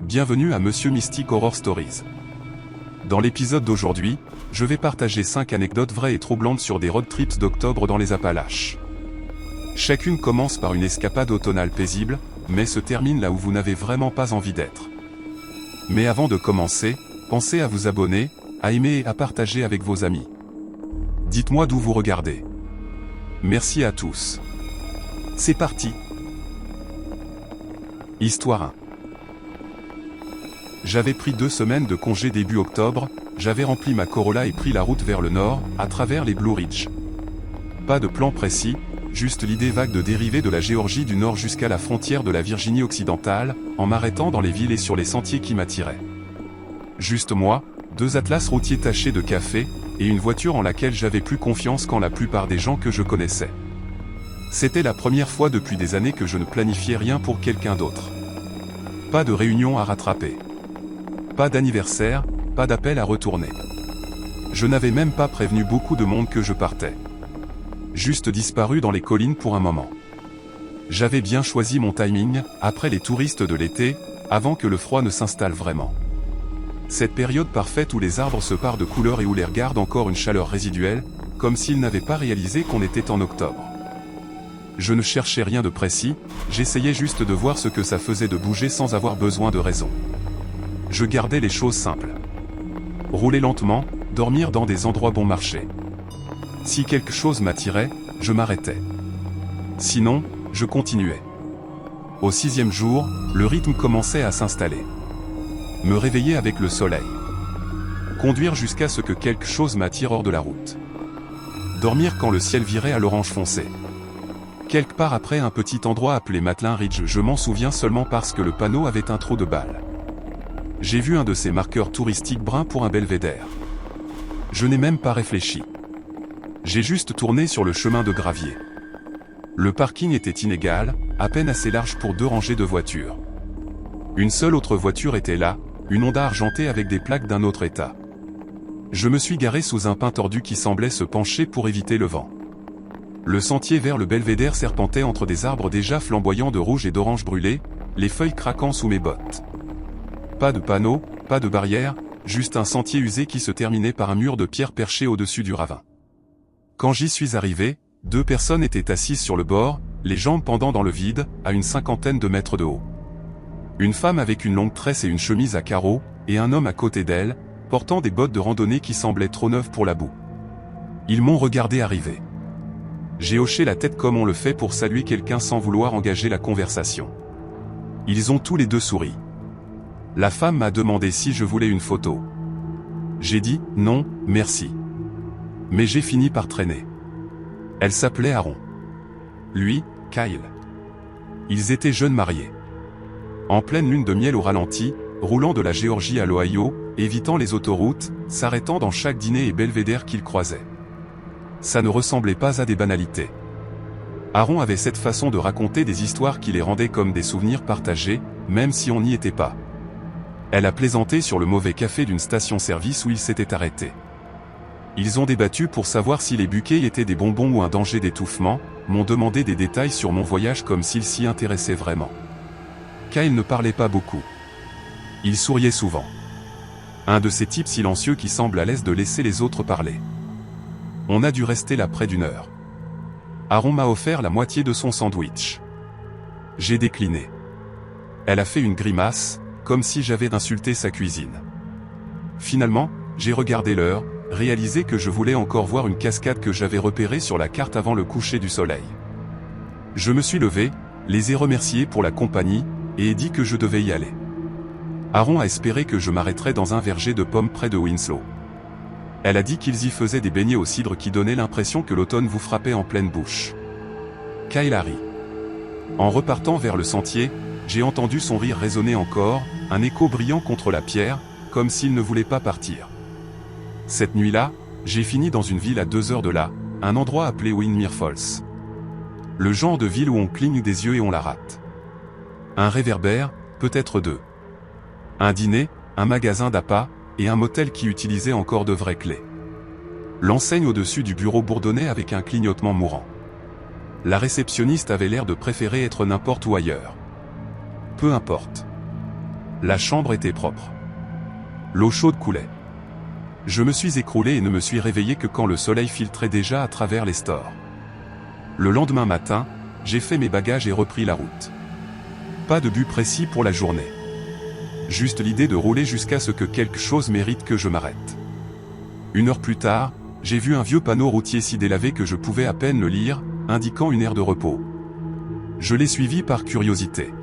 Bienvenue à Monsieur Mystique Horror Stories. Dans l'épisode d'aujourd'hui, je vais partager 5 anecdotes vraies et troublantes sur des road trips d'octobre dans les Appalaches. Chacune commence par une escapade automnale paisible, mais se termine là où vous n'avez vraiment pas envie d'être. Mais avant de commencer, pensez à vous abonner, à aimer et à partager avec vos amis. Dites-moi d'où vous regardez. Merci à tous. C'est parti. Histoire 1. J'avais pris 2 semaines de congé début octobre, j'avais rempli ma Corolla et pris la route vers le nord, à travers les Blue Ridge. Pas de plan précis, juste l'idée vague de dériver de la Géorgie du Nord jusqu'à la frontière de la Virginie occidentale, en m'arrêtant dans les villes et sur les sentiers qui m'attiraient. Juste moi, 2 atlas routiers tachés de café, et une voiture en laquelle j'avais plus confiance qu'en la plupart des gens que je connaissais. C'était la première fois depuis des années que je ne planifiais rien pour quelqu'un d'autre. Pas de réunion à rattraper. Pas d'anniversaire, pas d'appel à retourner. Je n'avais même pas prévenu beaucoup de monde que je partais. Juste disparu dans les collines pour un moment. J'avais bien choisi mon timing, après les touristes de l'été, avant que le froid ne s'installe vraiment. Cette période parfaite où les arbres se parent de couleurs et où l'air garde encore une chaleur résiduelle, comme s'ils n'avaient pas réalisé qu'on était en octobre. Je ne cherchais rien de précis, j'essayais juste de voir ce que ça faisait de bouger sans avoir besoin de raison. Je gardais les choses simples. Rouler lentement, dormir dans des endroits bon marché. Si quelque chose m'attirait, je m'arrêtais. Sinon, je continuais. Au 6e jour, le rythme commençait à s'installer. Me réveiller avec le soleil. Conduire jusqu'à ce que quelque chose m'attire hors de la route. Dormir quand le ciel virait à l'orange foncé. Quelque part après un petit endroit appelé Matlin Ridge, je m'en souviens seulement parce que le panneau avait un trou de balle. J'ai vu un de ces marqueurs touristiques bruns pour un belvédère. Je n'ai même pas réfléchi. J'ai juste tourné sur le chemin de gravier. Le parking était inégal, à peine assez large pour 2 rangées de voitures. Une seule autre voiture était là, une Honda argentée avec des plaques d'un autre état. Je me suis garé sous un pin tordu qui semblait se pencher pour éviter le vent. Le sentier vers le belvédère serpentait entre des arbres déjà flamboyants de rouge et d'orange brûlé, les feuilles craquant sous mes bottes. Pas de panneau, pas de barrière, juste un sentier usé qui se terminait par un mur de pierre perché au-dessus du ravin. Quand j'y suis arrivé, 2 personnes étaient assises sur le bord, les jambes pendant dans le vide, à une 50aine de mètres de haut. Une femme avec une longue tresse et une chemise à carreaux, et un homme à côté d'elle, portant des bottes de randonnée qui semblaient trop neuves pour la boue. Ils m'ont regardé arriver. J'ai hoché la tête comme on le fait pour saluer quelqu'un sans vouloir engager la conversation. Ils ont tous les 2 souri. La femme m'a demandé si je voulais une photo. J'ai dit « non, merci ». Mais j'ai fini par traîner. Elle s'appelait Aaron. Lui, Kyle. Ils étaient jeunes mariés. En pleine lune de miel au ralenti, roulant de la Géorgie à l'Ohio, évitant les autoroutes, s'arrêtant dans chaque dîner et belvédère qu'ils croisaient. Ça ne ressemblait pas à des banalités. Aaron avait cette façon de raconter des histoires qui les rendaient comme des souvenirs partagés, même si on n'y était pas. Elle a plaisanté sur le mauvais café d'une station-service où il s'était arrêté. Ils ont débattu pour savoir si les buquets étaient des bonbons ou un danger d'étouffement, m'ont demandé des détails sur mon voyage comme s'ils s'y intéressaient vraiment. Kyle ne parlait pas beaucoup. Il souriait souvent. Un de ces types silencieux qui semblent à l'aise de laisser les autres parler. On a dû rester là près d'1 heure. Aaron m'a offert la moitié de son sandwich. J'ai décliné. Elle a fait une grimace, comme si j'avais insulté sa cuisine. Finalement, j'ai regardé l'heure, réalisé que je voulais encore voir une cascade que j'avais repérée sur la carte avant le coucher du soleil. Je me suis levé, les ai remerciés pour la compagnie, et ai dit que je devais y aller. Aaron a espéré que je m'arrêterais dans un verger de pommes près de Winslow. Elle a dit qu'ils y faisaient des beignets au cidre qui donnaient l'impression que l'automne vous frappait en pleine bouche. Kyle a ri. En repartant vers le sentier, j'ai entendu son rire résonner encore, un écho brillant contre la pierre, comme s'il ne voulait pas partir. Cette nuit-là, j'ai fini dans une ville à 2 heures de là, un endroit appelé Windmere Falls. Le genre de ville où on cligne des yeux et on la rate. Un réverbère, peut-être 2. Un dîner, un magasin d'appât, et un motel qui utilisait encore de vraies clés. L'enseigne au-dessus du bureau bourdonnait avec un clignotement mourant. La réceptionniste avait l'air de préférer être n'importe où ailleurs. Peu importe. La chambre était propre. L'eau chaude coulait. Je me suis écroulé et ne me suis réveillé que quand le soleil filtrait déjà à travers les stores. Le lendemain matin, j'ai fait mes bagages et repris la route. Pas de but précis pour la journée. Juste l'idée de rouler jusqu'à ce que quelque chose mérite que je m'arrête. 1 heure plus tard, j'ai vu un vieux panneau routier si délavé que je pouvais à peine le lire, indiquant une aire de repos. Je l'ai suivi par curiosité.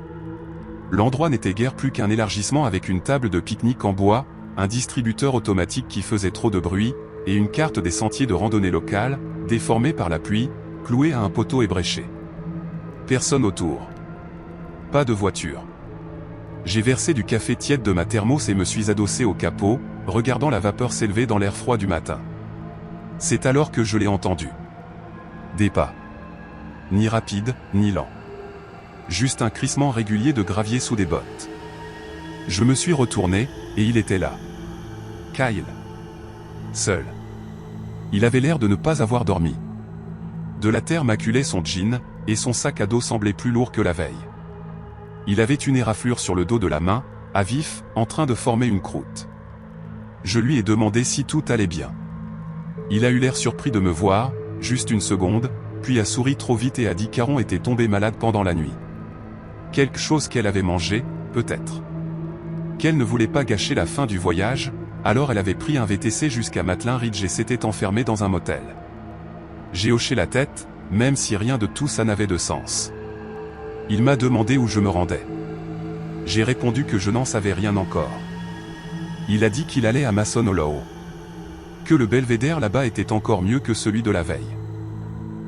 L'endroit n'était guère plus qu'un élargissement avec une table de pique-nique en bois, un distributeur automatique qui faisait trop de bruit, et une carte des sentiers de randonnée locale, déformée par la pluie, clouée à un poteau ébréché. Personne autour. Pas de voiture. J'ai versé du café tiède de ma thermos et me suis adossé au capot, regardant la vapeur s'élever dans l'air froid du matin. C'est alors que je l'ai entendu. Des pas. Ni rapide, ni lent. Juste un crissement régulier de gravier sous des bottes. Je me suis retourné, et il était là. Kyle. Seul. Il avait l'air de ne pas avoir dormi. De la terre maculait son jean, et son sac à dos semblait plus lourd que la veille. Il avait une éraflure sur le dos de la main, à vif, en train de former une croûte. Je lui ai demandé si tout allait bien. Il a eu l'air surpris de me voir, juste une seconde, puis a souri trop vite et a dit qu'Aaron était tombé malade pendant la nuit. Quelque chose qu'elle avait mangé, peut-être. Qu'elle ne voulait pas gâcher la fin du voyage, alors elle avait pris un VTC jusqu'à Matlin Ridge et s'était enfermée dans un motel. J'ai hoché la tête, même si rien de tout ça n'avait de sens. Il m'a demandé où je me rendais. J'ai répondu que je n'en savais rien encore. Il a dit qu'il allait à Mason Hollow. Que le belvédère là-bas était encore mieux que celui de la veille.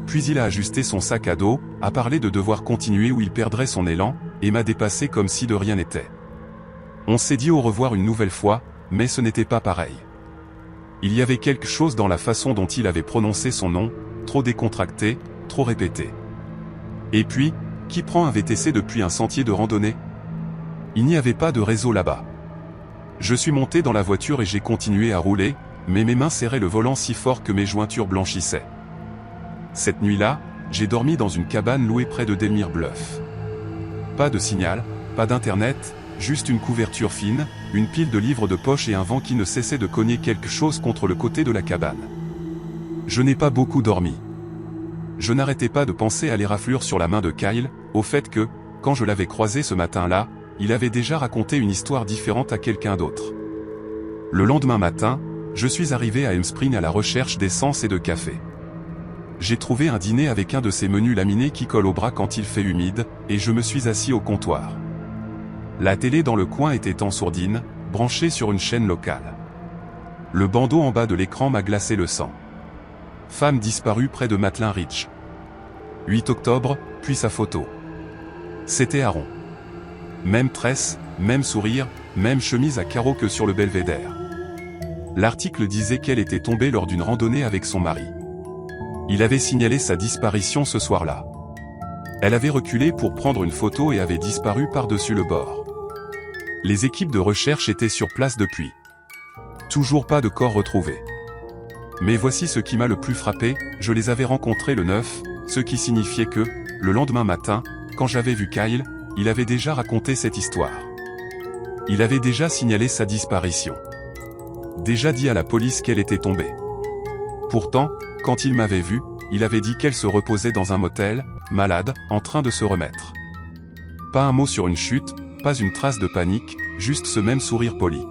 Puis il a ajusté son sac à dos, a parlé de devoir continuer où il perdrait son élan, et m'a dépassé comme si de rien n'était. On s'est dit au revoir une nouvelle fois, mais ce n'était pas pareil. Il y avait quelque chose dans la façon dont il avait prononcé son nom, trop décontracté, trop répété. Et puis, qui prend un VTC depuis un sentier de randonnée? Il n'y avait pas de réseau là-bas. Je suis monté dans la voiture et j'ai continué à rouler, mais mes mains serraient le volant si fort que mes jointures blanchissaient. Cette nuit-là, j'ai dormi dans une cabane louée près de Delmire Bluff. Pas de signal, pas d'internet, juste une couverture fine, une pile de livres de poche et un vent qui ne cessait de cogner quelque chose contre le côté de la cabane. Je n'ai pas beaucoup dormi. Je n'arrêtais pas de penser à l'éraflure sur la main de Kyle, au fait que, quand je l'avais croisé ce matin-là, il avait déjà raconté une histoire différente à quelqu'un d'autre. Le lendemain matin, je suis arrivé à Elm Spring à la recherche d'essence et de café. J'ai trouvé un dîner avec un de ces menus laminés qui collent au bras quand il fait humide, et je me suis assis au comptoir. La télé dans le coin était en sourdine, branchée sur une chaîne locale. Le bandeau en bas de l'écran m'a glacé le sang. Femme disparue près de Matlin Ridge. 8 octobre, puis sa photo. C'était Aaron. Même tresse, même sourire, même chemise à carreaux que sur le belvédère. L'article disait qu'elle était tombée lors d'une randonnée avec son mari. Il avait signalé sa disparition ce soir-là. Elle avait reculé pour prendre une photo et avait disparu par-dessus le bord. Les équipes de recherche étaient sur place depuis. Toujours pas de corps retrouvé. Mais voici ce qui m'a le plus frappé, je les avais rencontrés le 9, ce qui signifiait que, le lendemain matin, quand j'avais vu Kyle, il avait déjà raconté cette histoire. Il avait déjà signalé sa disparition. Déjà dit à la police qu'elle était tombée. Pourtant, quand il m'avait vu, il avait dit qu'elle se reposait dans un motel, malade, en train de se remettre. Pas un mot sur une chute, pas une trace de panique, juste ce même sourire poli.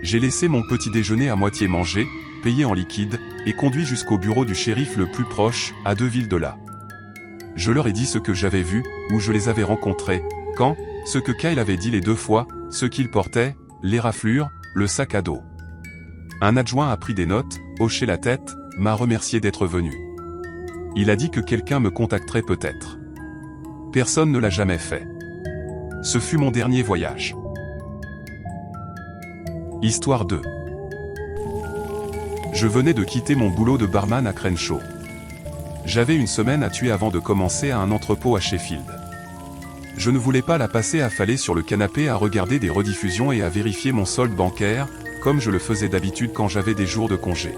J'ai laissé mon petit déjeuner à moitié mangé, payé en liquide, et conduit jusqu'au bureau du shérif le plus proche, à 2 villes de là. Je leur ai dit ce que j'avais vu, où je les avais rencontrés, quand, ce que Kyle avait dit les 2 fois, ce qu'il portait, l'éraflure, le sac à dos. Un adjoint a pris des notes, hoché la tête, m'a remercié d'être venu. Il a dit que quelqu'un me contacterait peut-être. Personne ne l'a jamais fait. Ce fut mon dernier voyage. Histoire 2. Je venais de quitter mon boulot de barman à Crenshaw. J'avais une semaine à tuer avant de commencer à un entrepôt à Sheffield. Je ne voulais pas la passer affalée sur le canapé à regarder des rediffusions et à vérifier mon solde bancaire, comme je le faisais d'habitude quand j'avais des jours de congé.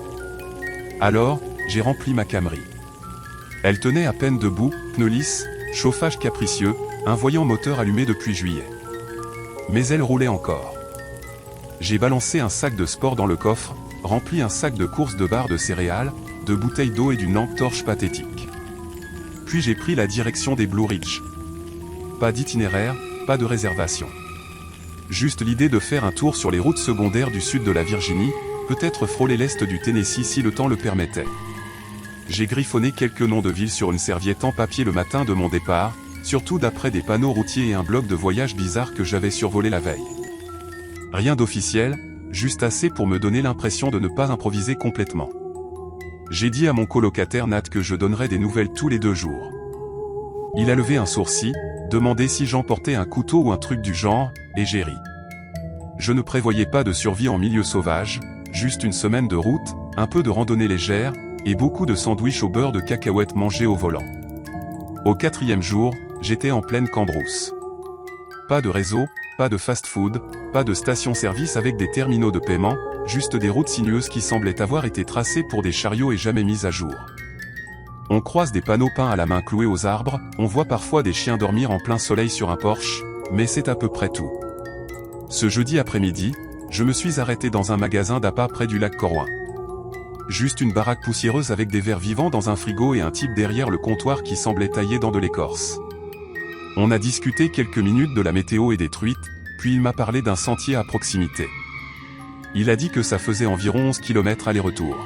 Alors, j'ai rempli ma Camry. Elle tenait à peine debout, pneus lisses, chauffage capricieux, un voyant moteur allumé depuis juillet. Mais elle roulait encore. J'ai balancé un sac de sport dans le coffre, rempli un sac de courses de barres de céréales, de bouteilles d'eau et d'une lampe torche pathétique. Puis j'ai pris la direction des Blue Ridge. Pas d'itinéraire, pas de réservation. Juste l'idée de faire un tour sur les routes secondaires du sud de la Virginie, peut-être frôler l'est du Tennessee si le temps le permettait. J'ai griffonné quelques noms de villes sur une serviette en papier le matin de mon départ, surtout d'après des panneaux routiers et un blog de voyage bizarre que j'avais survolé la veille. Rien d'officiel, juste assez pour me donner l'impression de ne pas improviser complètement. J'ai dit à mon colocataire Nat que je donnerais des nouvelles tous les 2 jours. Il a levé un sourcil, demandé si j'emportais un couteau ou un truc du genre, et j'ai ri. Je ne prévoyais pas de survie en milieu sauvage, juste une semaine de route, un peu de randonnée légère, et beaucoup de sandwichs au beurre de cacahuètes mangés au volant. Au 4e jour, j'étais en pleine cambrousse. Pas de réseau, pas de fast-food, pas de station-service avec des terminaux de paiement, juste des routes sinueuses qui semblaient avoir été tracées pour des chariots et jamais mises à jour. On croise des panneaux peints à la main cloués aux arbres, on voit parfois des chiens dormir en plein soleil sur un porche, mais c'est à peu près tout. Ce jeudi après-midi, je me suis arrêté dans un magasin d'appât près du lac Corroin. Juste une baraque poussiéreuse avec des vers vivants dans un frigo et un type derrière le comptoir qui semblait taillé dans de l'écorce. On a discuté quelques minutes de la météo et des truites, puis il m'a parlé d'un sentier à proximité. Il a dit que ça faisait environ 11 km aller-retour.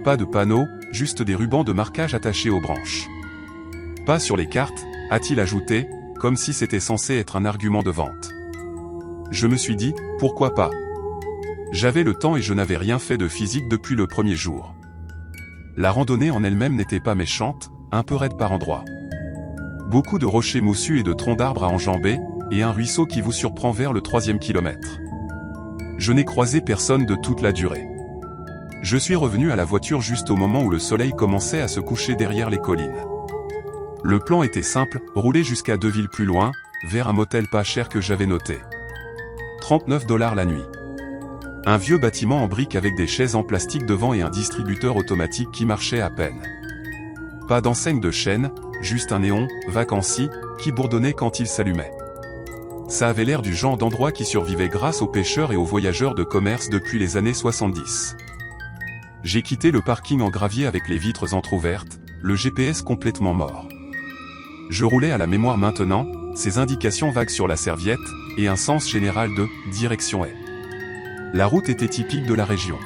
Pas de panneaux, juste des rubans de marquage attachés aux branches. Pas sur les cartes, a-t-il ajouté, comme si c'était censé être un argument de vente. Je me suis dit, pourquoi pas? J'avais le temps et je n'avais rien fait de physique depuis le premier jour. La randonnée en elle-même n'était pas méchante, un peu raide par endroits. Beaucoup de rochers moussus et de troncs d'arbres à enjamber, et un ruisseau qui vous surprend vers le 3e kilomètre. Je n'ai croisé personne de toute la durée. Je suis revenu à la voiture juste au moment où le soleil commençait à se coucher derrière les collines. Le plan était simple, rouler jusqu'à 2 villes plus loin, vers un motel pas cher que j'avais noté. 39 $ la nuit. Un vieux bâtiment en briques avec des chaises en plastique devant et un distributeur automatique qui marchait à peine. Pas d'enseigne de chaîne, juste un néon, vacancy, qui bourdonnait quand il s'allumait. Ça avait l'air du genre d'endroit qui survivait grâce aux pêcheurs et aux voyageurs de commerce depuis les années 70. J'ai quitté le parking en gravier avec les vitres entr'ouvertes, le GPS complètement mort. Je roulais à la mémoire maintenant, ces indications vagues sur la serviette, et un sens général de « direction est ». La route était typique de la région.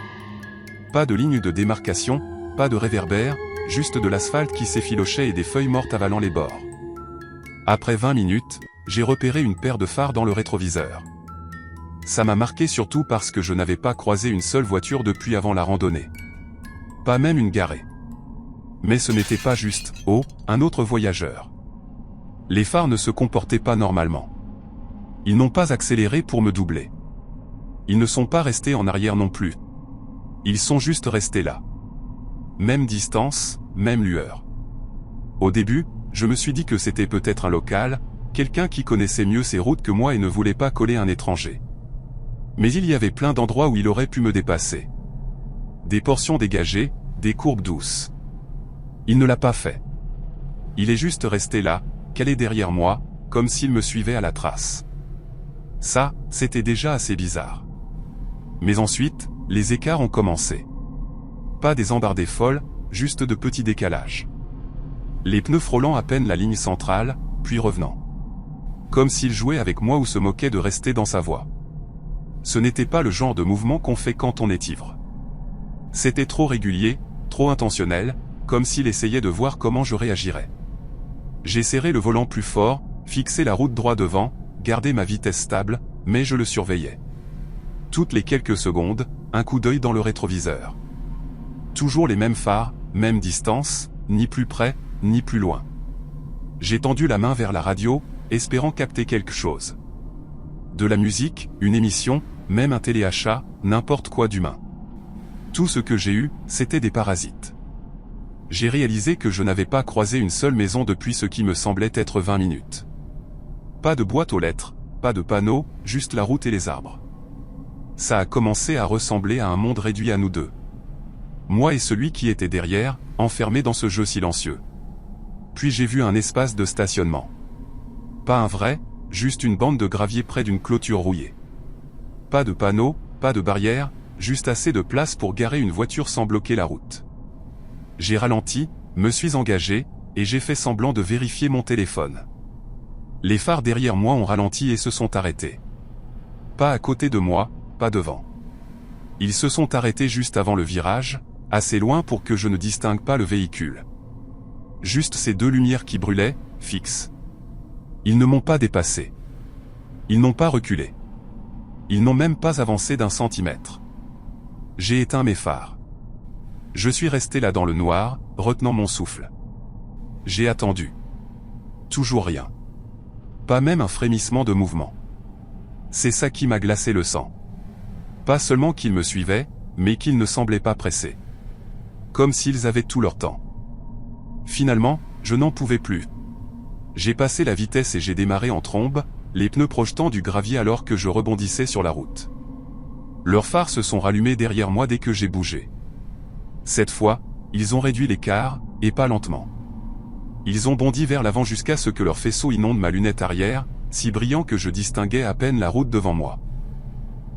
Pas de ligne de démarcation, pas de réverbère, juste de l'asphalte qui s'effilochait et des feuilles mortes avalant les bords. Après 20 minutes, j'ai repéré une paire de phares dans le rétroviseur. Ça m'a marqué surtout parce que je n'avais pas croisé une seule voiture depuis avant la randonnée. Pas même une garée. Mais ce n'était pas juste, oh, un autre voyageur. Les phares ne se comportaient pas normalement. Ils n'ont pas accéléré pour me doubler. Ils ne sont pas restés en arrière non plus. Ils sont juste restés là. Même distance, même lueur. Au début, je me suis dit que c'était peut-être un local, quelqu'un qui connaissait mieux ces routes que moi et ne voulait pas coller un étranger. Mais il y avait plein d'endroits où il aurait pu me dépasser. Des portions dégagées, des courbes douces. Il ne l'a pas fait. Il est juste resté là, calé derrière moi, comme s'il me suivait à la trace. Ça, c'était déjà assez bizarre. Mais ensuite, les écarts ont commencé. Pas des embardées folles, juste de petits décalages. Les pneus frôlant à peine la ligne centrale, puis revenant. Comme s'il jouait avec moi ou se moquait de rester dans sa voie. Ce n'était pas le genre de mouvement qu'on fait quand on est ivre. C'était trop régulier, trop intentionnel, comme s'il essayait de voir comment je réagirais. J'ai serré le volant plus fort, fixé la route droit devant, gardé ma vitesse stable, mais je le surveillais. Toutes les quelques secondes, un coup d'œil dans le rétroviseur. Toujours les mêmes phares, même distance, ni plus près, ni plus loin. J'ai tendu la main vers la radio, espérant capter quelque chose. De la musique, une émission, même un téléachat, n'importe quoi d'humain. Tout ce que j'ai eu, c'était des parasites. J'ai réalisé que je n'avais pas croisé une seule maison depuis ce qui me semblait être 20 minutes. Pas de boîte aux lettres, pas de panneaux, juste la route et les arbres. Ça a commencé à ressembler à un monde réduit à nous deux. Moi et celui qui était derrière, enfermés dans ce jeu silencieux. Puis j'ai vu un espace de stationnement. Pas un vrai, juste une bande de gravier près d'une clôture rouillée. Pas de panneau, pas de barrière, juste assez de place pour garer une voiture sans bloquer la route. J'ai ralenti, me suis engagé, et j'ai fait semblant de vérifier mon téléphone. Les phares derrière moi ont ralenti et se sont arrêtés. Pas à côté de moi, pas devant. Ils se sont arrêtés juste avant le virage, assez loin pour que je ne distingue pas le véhicule. Juste ces deux lumières qui brûlaient, fixes. Ils ne m'ont pas dépassé. Ils n'ont pas reculé. Ils n'ont même pas avancé d'un centimètre. J'ai éteint mes phares. Je suis resté là dans le noir, retenant mon souffle. J'ai attendu. Toujours rien. Pas même un frémissement de mouvement. C'est ça qui m'a glacé le sang. Pas seulement qu'ils me suivaient, mais qu'ils ne semblaient pas pressés. Comme s'ils avaient tout leur temps. Finalement, je n'en pouvais plus. J'ai passé la vitesse et j'ai démarré en trombe, les pneus projetant du gravier alors que je rebondissais sur la route. Leurs phares se sont rallumés derrière moi dès que j'ai bougé. Cette fois, ils ont réduit l'écart, et pas lentement. Ils ont bondi vers l'avant jusqu'à ce que leur faisceau inonde ma lunette arrière, si brillant que je distinguais à peine la route devant moi.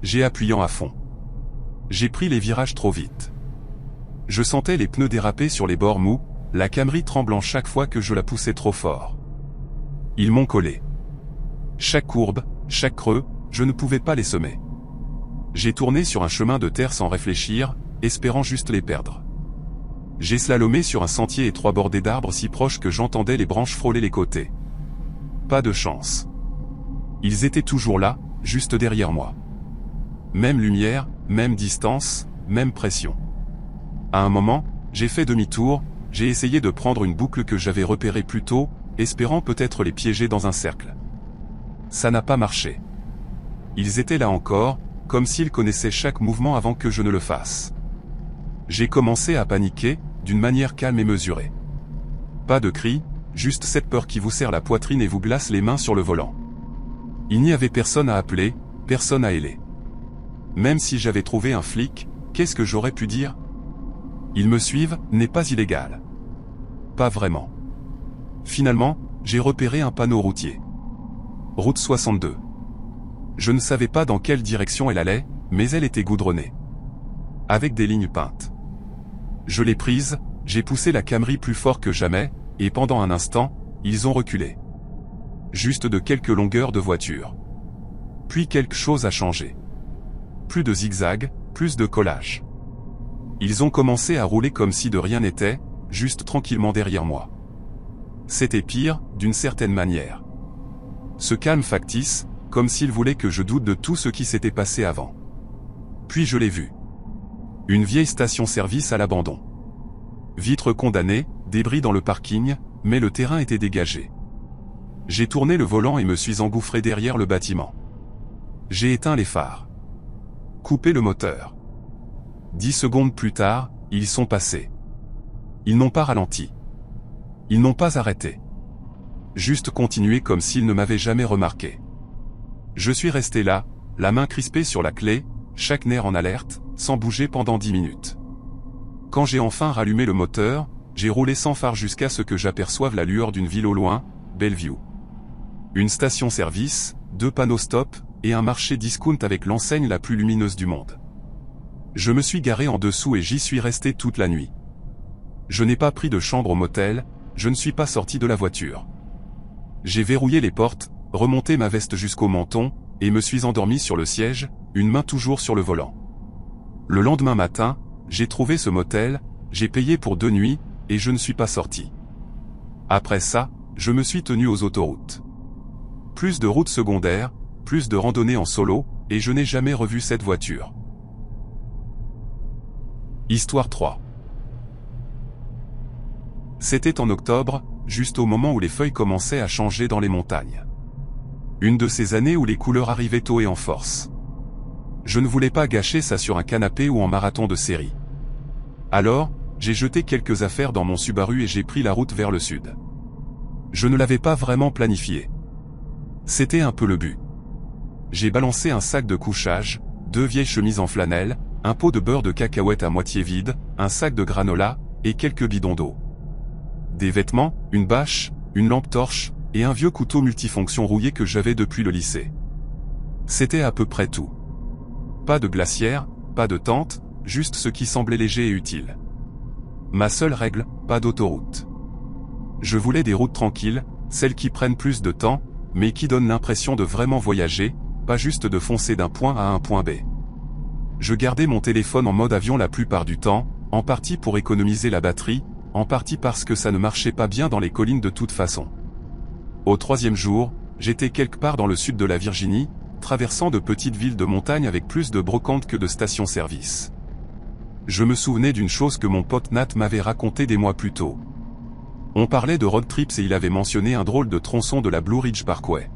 J'ai appuyé à fond. J'ai pris les virages trop vite. Je sentais les pneus déraper sur les bords mous, la Camry tremblant chaque fois que je la poussais trop fort. Ils m'ont collé. Chaque courbe, chaque creux, je ne pouvais pas les semer. J'ai tourné sur un chemin de terre sans réfléchir, espérant juste les perdre. J'ai slalomé sur un sentier étroit bordé d'arbres si proches que j'entendais les branches frôler les côtés. Pas de chance. Ils étaient toujours là, juste derrière moi. Même lumière, même distance, même pression. À un moment, j'ai fait demi-tour, j'ai essayé de prendre une boucle que j'avais repérée plus tôt, espérant peut-être les piéger dans un cercle. Ça n'a pas marché. Ils étaient là encore, comme s'ils connaissaient chaque mouvement avant que je ne le fasse. J'ai commencé à paniquer, d'une manière calme et mesurée. Pas de cris, juste cette peur qui vous serre la poitrine et vous glace les mains sur le volant. Il n'y avait personne à appeler, personne à héler. Même si j'avais trouvé un flic, qu'est-ce que j'aurais pu dire ? Ils me suivent, n'est pas illégal. Pas vraiment. Finalement, j'ai repéré un panneau routier. Route 62. Je ne savais pas dans quelle direction elle allait, mais elle était goudronnée. Avec des lignes peintes. Je l'ai prise, j'ai poussé la Camry plus fort que jamais, et pendant un instant, ils ont reculé. Juste de quelques longueurs de voiture. Puis quelque chose a changé. Plus de zigzags, plus de collage. Ils ont commencé à rouler comme si de rien n'était, juste tranquillement derrière moi. C'était pire, d'une certaine manière. Ce calme factice, comme s'ils voulaient que je doute de tout ce qui s'était passé avant. Puis je l'ai vu. Une vieille station-service à l'abandon. Vitres condamnées, débris dans le parking, mais le terrain était dégagé. J'ai tourné le volant et me suis engouffré derrière le bâtiment. J'ai éteint les phares. Coupé le moteur. 10 secondes plus tard, ils sont passés. Ils n'ont pas ralenti. Ils n'ont pas arrêté. Juste continué comme s'ils ne m'avaient jamais remarqué. Je suis resté là, la main crispée sur la clé, chaque nerf en alerte, sans bouger pendant 10 minutes. Quand j'ai enfin rallumé le moteur, j'ai roulé sans phare jusqu'à ce que j'aperçoive la lueur d'une ville au loin, Bellevue. Une station-service, 2 panneaux stop, et un marché discount avec l'enseigne la plus lumineuse du monde. Je me suis garé en dessous et j'y suis resté toute la nuit. Je n'ai pas pris de chambre au motel, je ne suis pas sorti de la voiture. J'ai verrouillé les portes, remonté ma veste jusqu'au menton, et me suis endormi sur le siège, une main toujours sur le volant. Le lendemain matin, j'ai trouvé ce motel, j'ai payé pour 2 nuits, et je ne suis pas sorti. Après ça, je me suis tenu aux autoroutes. Plus de routes secondaires, plus de randonnées en solo, et je n'ai jamais revu cette voiture. Histoire 3. C'était en octobre, juste au moment où les feuilles commençaient à changer dans les montagnes. Une de ces années où les couleurs arrivaient tôt et en force. Je ne voulais pas gâcher ça sur un canapé ou en marathon de série. Alors, j'ai jeté quelques affaires dans mon Subaru et j'ai pris la route vers le sud. Je ne l'avais pas vraiment planifié. C'était un peu le but. J'ai balancé un sac de couchage, 2 vieilles chemises en flanelle, un pot de beurre de cacahuète à moitié vide, un sac de granola, et quelques bidons d'eau. Des vêtements, une bâche, une lampe torche, et un vieux couteau multifonction rouillé que j'avais depuis le lycée. C'était à peu près tout. Pas de glacière, pas de tente, juste ce qui semblait léger et utile. Ma seule règle, pas d'autoroute. Je voulais des routes tranquilles, celles qui prennent plus de temps, mais qui donnent l'impression de vraiment voyager, pas juste de foncer d'un point à un point B. Je gardais mon téléphone en mode avion la plupart du temps, en partie pour économiser la batterie, en partie parce que ça ne marchait pas bien dans les collines de toute façon. Au 3e jour, j'étais quelque part dans le sud de la Virginie, traversant de petites villes de montagne avec plus de brocantes que de stations-service. Je me souvenais d'une chose que mon pote Nat m'avait raconté des mois plus tôt. On parlait de road trips et il avait mentionné un drôle de tronçon de la Blue Ridge Parkway.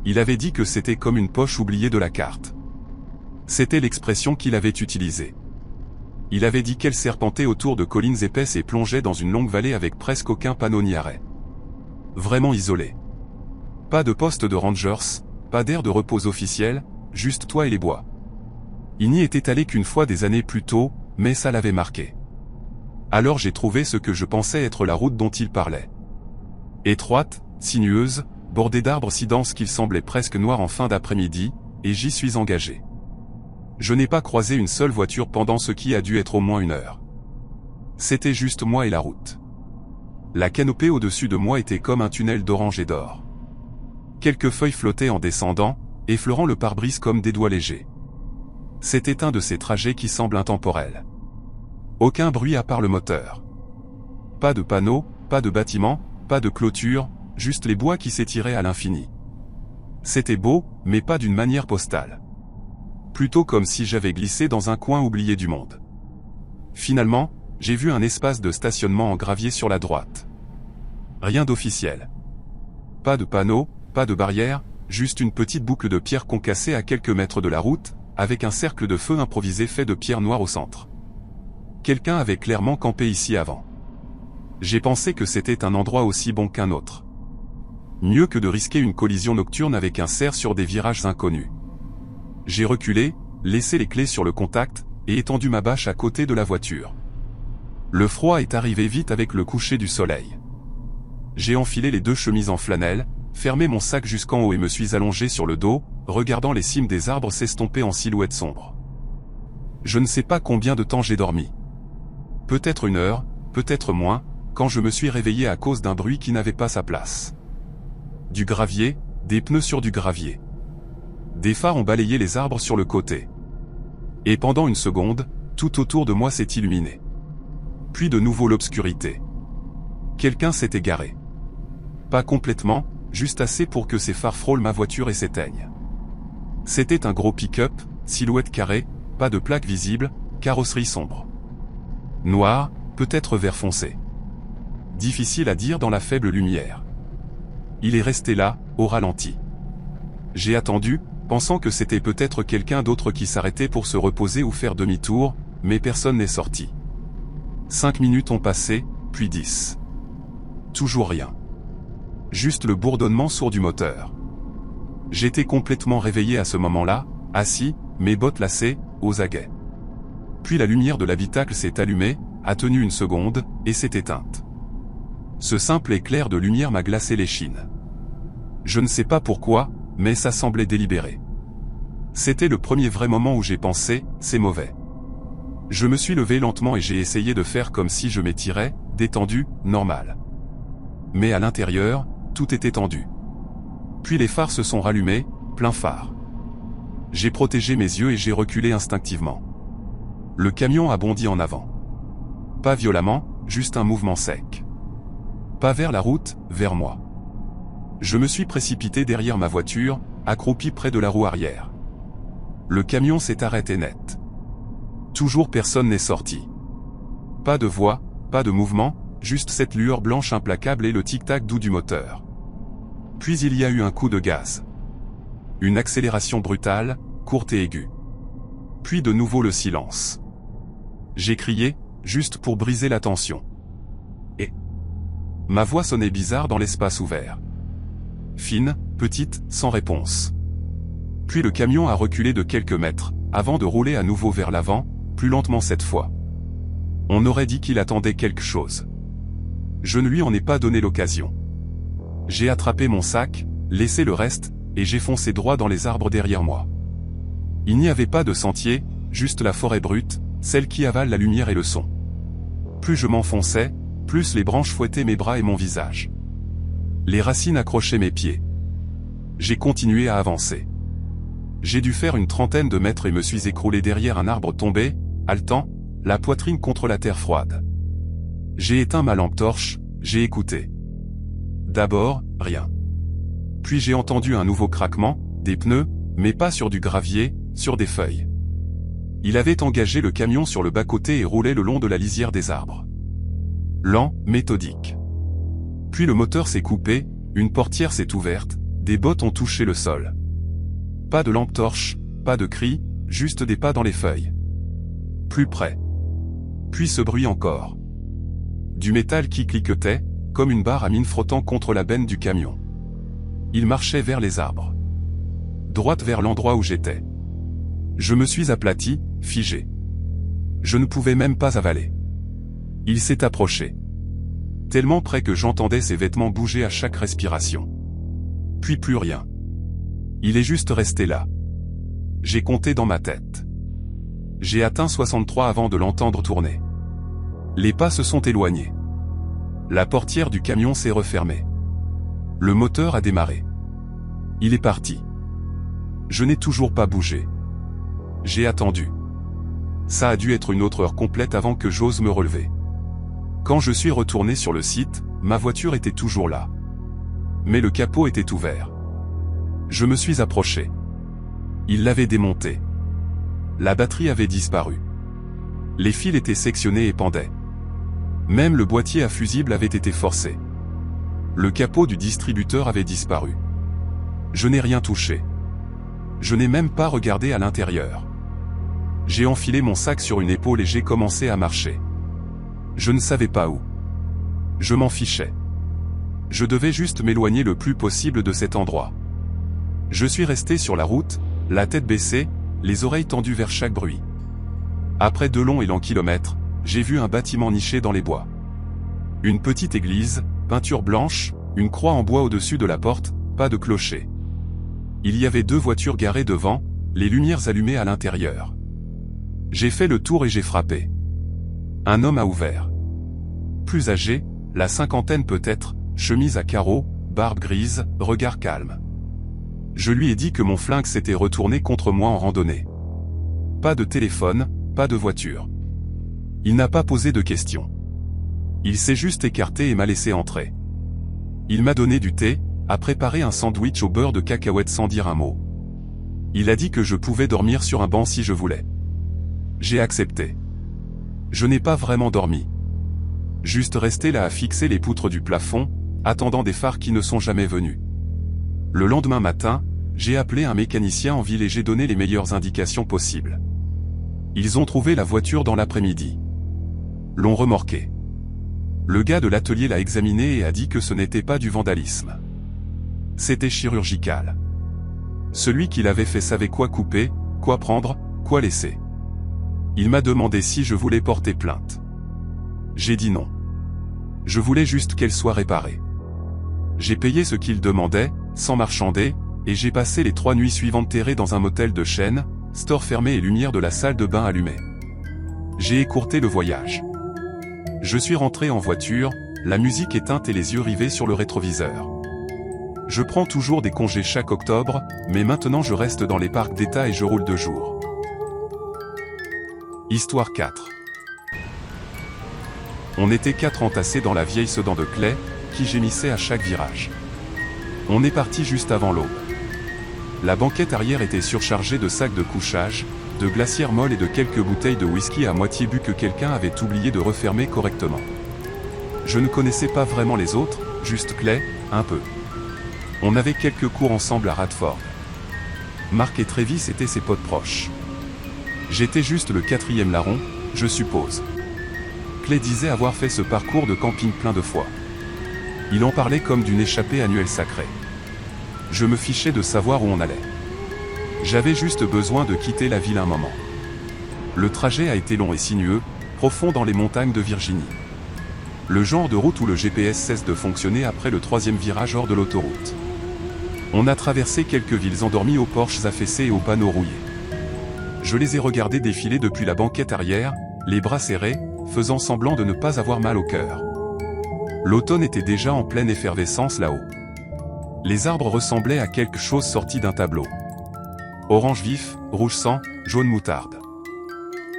Il avait dit que c'était comme une poche oubliée de la carte. C'était l'expression qu'il avait utilisée. Il avait dit qu'elle serpentait autour de collines épaisses et plongeait dans une longue vallée avec presque aucun panneau ni arrêt. Vraiment isolé. Pas de poste de rangers, pas d'aire de repos officiel, juste toi et les bois. Il n'y était allé qu'une fois des années plus tôt, mais ça l'avait marqué. Alors j'ai trouvé ce que je pensais être la route dont il parlait. Étroite, sinueuse, bordée d'arbres si denses qu'ils semblaient presque noirs en fin d'après-midi, et j'y suis engagé. Je n'ai pas croisé une seule voiture pendant ce qui a dû être au moins 1 heure. C'était juste moi et la route. La canopée au-dessus de moi était comme un tunnel d'orange et d'or. Quelques feuilles flottaient en descendant, effleurant le pare-brise comme des doigts légers. C'était un de ces trajets qui semblent intemporels. Aucun bruit à part le moteur. Pas de panneaux, pas de bâtiments, pas de clôture, juste les bois qui s'étiraient à l'infini. C'était beau, mais pas d'une manière postale. Plutôt comme si j'avais glissé dans un coin oublié du monde. Finalement, j'ai vu un espace de stationnement en gravier sur la droite. Rien d'officiel. Pas de panneaux, pas de barrière, juste une petite boucle de pierre concassée à quelques mètres de la route, avec un cercle de feu improvisé fait de pierre noire au centre. Quelqu'un avait clairement campé ici avant. J'ai pensé que c'était un endroit aussi bon qu'un autre. Mieux que de risquer une collision nocturne avec un cerf sur des virages inconnus. J'ai reculé, laissé les clés sur le contact, et étendu ma bâche à côté de la voiture. Le froid est arrivé vite avec le coucher du soleil. J'ai enfilé les 2 chemises en flanelle, fermé mon sac jusqu'en haut et me suis allongé sur le dos, regardant les cimes des arbres s'estomper en silhouette sombre. Je ne sais pas combien de temps j'ai dormi. Peut-être 1 heure, peut-être moins, quand je me suis réveillé à cause d'un bruit qui n'avait pas sa place. Du gravier, des pneus sur du gravier. Des phares ont balayé les arbres sur le côté. Et pendant 1 seconde, tout autour de moi s'est illuminé. Puis de nouveau l'obscurité. Quelqu'un s'est égaré. Pas complètement, juste assez pour que ces phares frôlent ma voiture et s'éteignent. C'était un gros pick-up, silhouette carrée, pas de plaque visible, carrosserie sombre. Noir, peut-être vert foncé. Difficile à dire dans la faible lumière. Il est resté là, au ralenti. J'ai attendu, pensant que c'était peut-être quelqu'un d'autre qui s'arrêtait pour se reposer ou faire demi-tour, mais personne n'est sorti. 5 minutes ont passé, puis 10. Toujours rien. Juste le bourdonnement sourd du moteur. J'étais complètement réveillé à ce moment-là, assis, mes bottes lacées, aux aguets. Puis la lumière de l'habitacle s'est allumée, a tenu 1 seconde, et s'est éteinte. Ce simple éclair de lumière m'a glacé l'échine. Je ne sais pas pourquoi, mais ça semblait délibéré. C'était le premier vrai moment où j'ai pensé, c'est mauvais. Je me suis levé lentement et j'ai essayé de faire comme si je m'étirais, détendu, normal. Mais à l'intérieur, tout était tendu. Puis les phares se sont rallumés, plein phare. J'ai protégé mes yeux et j'ai reculé instinctivement. Le camion a bondi en avant. Pas violemment, juste un mouvement sec. Pas vers la route, vers moi. Je me suis précipité derrière ma voiture, accroupi près de la roue arrière. Le camion s'est arrêté net. Toujours personne n'est sorti. Pas de voix, pas de mouvement, juste cette lueur blanche implacable et le tic-tac doux du moteur. Puis il y a eu un coup de gaz. Une accélération brutale, courte et aiguë. Puis de nouveau le silence. J'ai crié, juste pour briser la tension. Et ma voix sonnait bizarre dans l'espace ouvert. Fine, petite, sans réponse. Puis le camion a reculé de quelques mètres, avant de rouler à nouveau vers l'avant, plus lentement cette fois. On aurait dit qu'il attendait quelque chose. Je ne lui en ai pas donné l'occasion. J'ai attrapé mon sac, laissé le reste, et j'ai foncé droit dans les arbres derrière moi. Il n'y avait pas de sentier, juste la forêt brute, celle qui avale la lumière et le son. Plus je m'enfonçais, plus les branches fouettaient mes bras et mon visage. Les racines accrochaient mes pieds. J'ai continué à avancer. J'ai dû faire une trentaine de mètres et me suis écroulé derrière un arbre tombé, haletant, la poitrine contre la terre froide. J'ai éteint ma lampe torche, j'ai écouté. D'abord, rien. Puis j'ai entendu un nouveau craquement, des pneus, mais pas sur du gravier, sur des feuilles. Il avait engagé le camion sur le bas-côté et roulait le long de la lisière des arbres. Lent, méthodique. Puis le moteur s'est coupé, une portière s'est ouverte, des bottes ont touché le sol. Pas de lampe torche, pas de cris, juste des pas dans les feuilles. Plus près. Puis ce bruit encore. Du métal qui cliquetait, comme une barre à mine frottant contre la benne du camion. Il marchait vers les arbres. Droite vers l'endroit où j'étais. Je me suis aplati, figé. Je ne pouvais même pas avaler. Il s'est approché. Tellement près que j'entendais ses vêtements bouger à chaque respiration. Puis plus rien. Il est juste resté là. J'ai compté dans ma tête. J'ai atteint 63 avant de l'entendre tourner. Les pas se sont éloignés. La portière du camion s'est refermée. Le moteur a démarré. Il est parti. Je n'ai toujours pas bougé. J'ai attendu. Ça a dû être une autre heure complète avant que j'ose me relever. Quand je suis retourné sur le site, ma voiture était toujours là. Mais le capot était ouvert. Je me suis approché. Il l'avait démonté. La batterie avait disparu. Les fils étaient sectionnés et pendaient. Même le boîtier à fusible avait été forcé. Le capot du distributeur avait disparu. Je n'ai rien touché. Je n'ai même pas regardé à l'intérieur. J'ai enfilé mon sac sur une épaule et j'ai commencé à marcher. Je ne savais pas où. Je m'en fichais. Je devais juste m'éloigner le plus possible de cet endroit. Je suis resté sur la route, la tête baissée, les oreilles tendues vers chaque bruit. Après 2 longs et lents kilomètres, j'ai vu un bâtiment niché dans les bois. Une petite église, peinture blanche, une croix en bois au-dessus de la porte, pas de clocher. Il y avait 2 voitures garées devant, les lumières allumées à l'intérieur. J'ai fait le tour et j'ai frappé. Un homme a ouvert. Plus âgé, la cinquantaine peut-être, chemise à carreaux, barbe grise, regard calme. Je lui ai dit que mon flingue s'était retourné contre moi en randonnée. Pas de téléphone, pas de voiture. Il n'a pas posé de questions. Il s'est juste écarté et m'a laissé entrer. Il m'a donné du thé, a préparé un sandwich au beurre de cacahuète sans dire un mot. Il a dit que je pouvais dormir sur un banc si je voulais. J'ai accepté. Je n'ai pas vraiment dormi. Juste resté là à fixer les poutres du plafond, attendant des phares qui ne sont jamais venus. Le lendemain matin, j'ai appelé un mécanicien en ville et j'ai donné les meilleures indications possibles. Ils ont trouvé la voiture dans l'après-midi. L'ont remorquée. Le gars de l'atelier l'a examiné et a dit que ce n'était pas du vandalisme. C'était chirurgical. Celui qui l'avait fait savait quoi couper, quoi prendre, quoi laisser. Il m'a demandé si je voulais porter plainte. J'ai dit non. Je voulais juste qu'elle soit réparée. J'ai payé ce qu'il demandait, sans marchander, et j'ai passé les 3 nuits suivantes terré dans un motel de chaîne, store fermé et lumière de la salle de bain allumée. J'ai écourté le voyage. Je suis rentré en voiture, la musique éteinte et les yeux rivés sur le rétroviseur. Je prends toujours des congés chaque octobre, mais maintenant je reste dans les parcs d'État et je roule 2 jours. Histoire 4. On était 4 entassés dans la vieille Sedan de Clay, qui gémissait à chaque virage. On est parti juste avant l'aube. La banquette arrière était surchargée de sacs de couchage, de glacières molles et de quelques bouteilles de whisky à moitié bu que quelqu'un avait oublié de refermer correctement. Je ne connaissais pas vraiment les autres, juste Clay, un peu. On avait quelques cours ensemble à Radford. Mark et Travis étaient ses potes proches. J'étais juste le 4e larron, je suppose. Clay disait avoir fait ce parcours de camping plein de fois. Il en parlait comme d'une échappée annuelle sacrée. Je me fichais de savoir où on allait. J'avais juste besoin de quitter la ville un moment. Le trajet a été long et sinueux, profond dans les montagnes de Virginie. Le genre de route où le GPS cesse de fonctionner après le 3e virage hors de l'autoroute. On a traversé quelques villes endormies aux porches affaissés et aux panneaux rouillés. Je les ai regardés défiler depuis la banquette arrière, les bras serrés, faisant semblant de ne pas avoir mal au cœur. L'automne était déjà en pleine effervescence là-haut. Les arbres ressemblaient à quelque chose sorti d'un tableau. Orange vif, rouge sang, jaune moutarde.